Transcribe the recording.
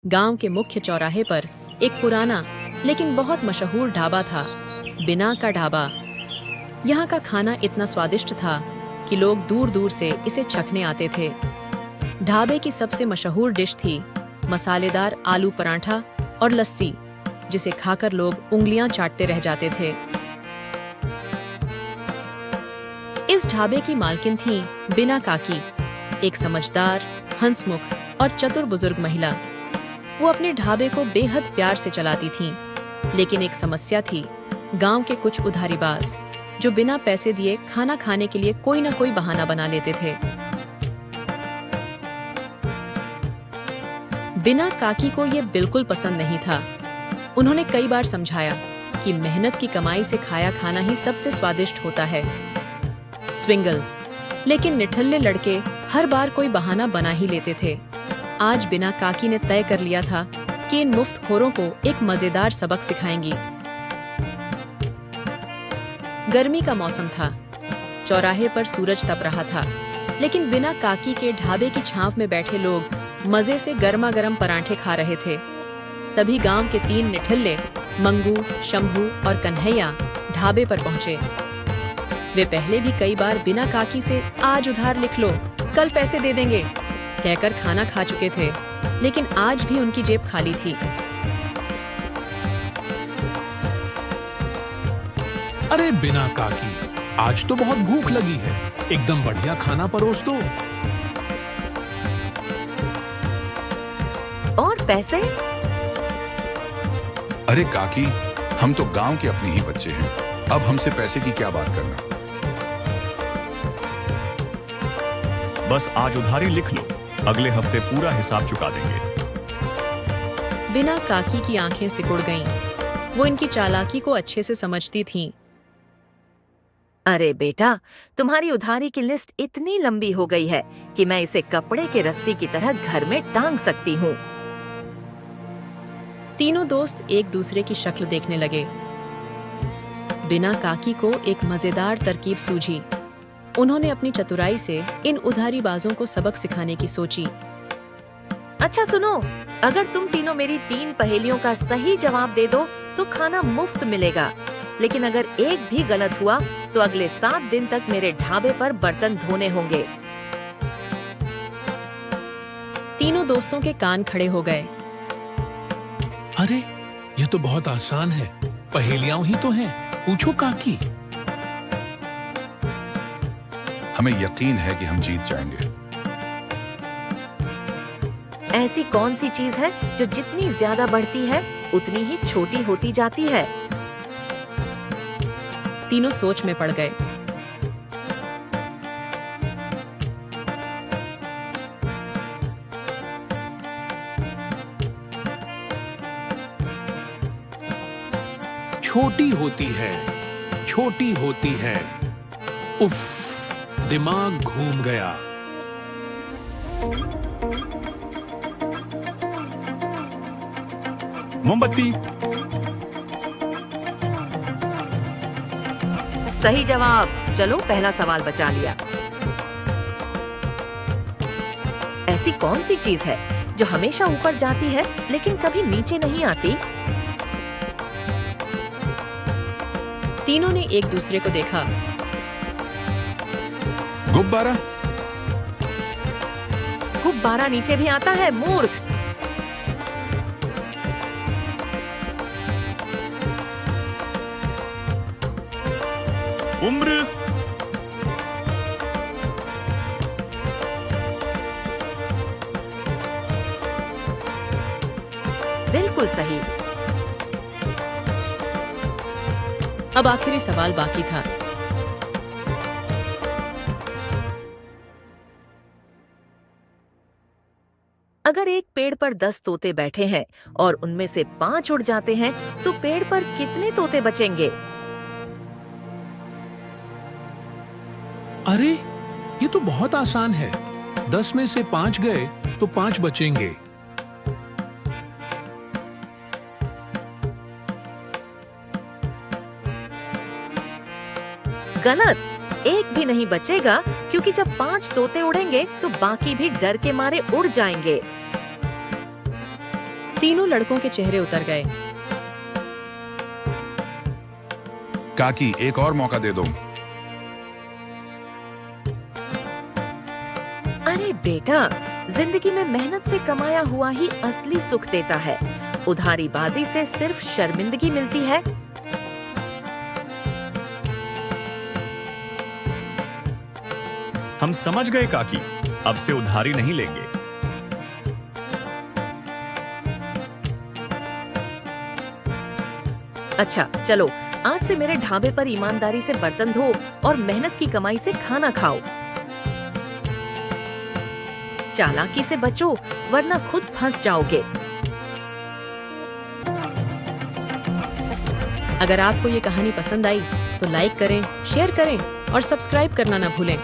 गांव के मुख्य चौराहे पर एक पुराना लेकिन बहुत मशहूर ढाबा था, बिना का ढाबा। यहाँ का खाना इतना स्वादिष्ट था कि लोग दूर दूर से इसे चखने आते थे। ढाबे की सबसे मशहूर डिश थी मसालेदार आलू पराठा और लस्सी, जिसे खाकर लोग उंगलियां चाटते रह जाते थे। इस ढाबे की मालकिन थी बिना काकी, एक समझदार, हंसमुख और चतुर बुजुर्ग महिला। वो अपने ढाबे को बेहद प्यार से चलाती थीं, लेकिन एक समस्या थी, गांव के कुछ उधारीबाज जो बिना पैसे दिए खाना खाने के लिए कोई ना कोई बहाना बना लेते थे। बिना काकी को ये बिल्कुल पसंद नहीं था। उन्होंने कई बार समझाया कि मेहनत की कमाई से खाया खाना ही सबसे स्वादिष्ट होता है। स्विंगल, लेकिन निठल्ले लड़के हर बार कोई बहाना बना ही लेते थे। आज बिना काकी ने तय कर लिया था कि इन मुफ्तखोरों को एक मजेदार सबक सिखाएंगी। गर्मी का मौसम था, चौराहे पर सूरज तप रहा था, लेकिन बिना काकी के ढाबे की छांव में बैठे लोग मजे से गर्मा गर्म पराठे खा रहे थे। तभी गांव के 3 निठल्ले मंगू, शंभू और कन्हैया ढाबे पर पहुंचे। वे पहले भी कई बार बिना काकी से आज उधार लिख लो, कल पैसे दे देंगे कहकर खाना खा चुके थे, लेकिन आज भी उनकी जेब खाली थी। अरे बिना काकी, आज तो बहुत भूख लगी है, एकदम बढ़िया खाना परोस दो। और पैसे? अरे काकी, हम तो गांव के अपने ही बच्चे हैं, अब हमसे पैसे की क्या बात करना। बस आज उधारी लिख लो, अगले हफ्ते पूरा हिसाब चुका देंगे। बिना काकी की आंखें सिकुड़ गईं। वो इनकी चालाकी को अच्छे से समझती थीं। अरे बेटा, तुम्हारी उधारी की लिस्ट इतनी लंबी हो गई है कि मैं इसे कपड़े के रस्सी की तरह घर में टांग सकती हूँ। तीनों दोस्त एक दूसरे की शक्ल देखने लगे। बिना काकी को एक मजेदार तरकीब सूझी। उन्होंने अपनी चतुराई से इन उधारीबाजों को सबक सिखाने की सोची। अच्छा सुनो, अगर तुम तीनों मेरी 3 पहेलियों का सही जवाब दे दो तो खाना मुफ्त मिलेगा, लेकिन अगर एक भी गलत हुआ तो अगले 7 दिन तक मेरे ढाबे पर बर्तन धोने होंगे। तीनों दोस्तों के कान खड़े हो गए। अरे ये तो बहुत आसान है, पहेलियां ही तो हैं, पूछो काकी। हमें यकीन है कि हम जीत जाएंगे। ऐसी कौन सी चीज है जो जितनी ज्यादा बढ़ती है उतनी ही छोटी होती जाती है? तीनों सोच में पड़ गए। छोटी होती है, छोटी होती है। उफ, दिमाग घूम गया। मोमबत्ती। सही जवाब। चलो, पहला सवाल बचा लिया। ऐसी कौन सी चीज है जो हमेशा ऊपर जाती है लेकिन कभी नीचे नहीं आती? तीनों ने एक दूसरे को देखा। गुब्बारा। गुब्बारा नीचे भी आता है, मूर्ख। उम्र। बिल्कुल सही। अब आखिरी सवाल बाकी था। अगर एक पेड़ पर 10 तोते बैठे हैं और उनमें से 5 उड़ जाते हैं तो पेड़ पर कितने तोते बचेंगे? अरे ये तो बहुत आसान है, 10 में से 5 गए तो 5 बचेंगे। गलत। एक भी नहीं बचेगा, क्योंकि जब 5 तोते उड़ेंगे तो बाकी भी डर के मारे उड़ जाएंगे। तीनों लड़कों के चेहरे उतर गए। काकी, एक और मौका दे दो। अरे बेटा, जिंदगी में मेहनत से कमाया हुआ ही असली सुख देता है। उधारीबाजी से सिर्फ शर्मिंदगी मिलती है। हम समझ गए काकी, अब से उधारी नहीं लेंगे। अच्छा चलो, आज से मेरे ढाबे पर ईमानदारी से बर्तन धो और मेहनत की कमाई से खाना खाओ। चालाकी से बचो, वरना खुद फंस जाओगे। अगर आपको ये कहानी पसंद आई तो लाइक करें, शेयर करें और सब्सक्राइब करना ना भूलें।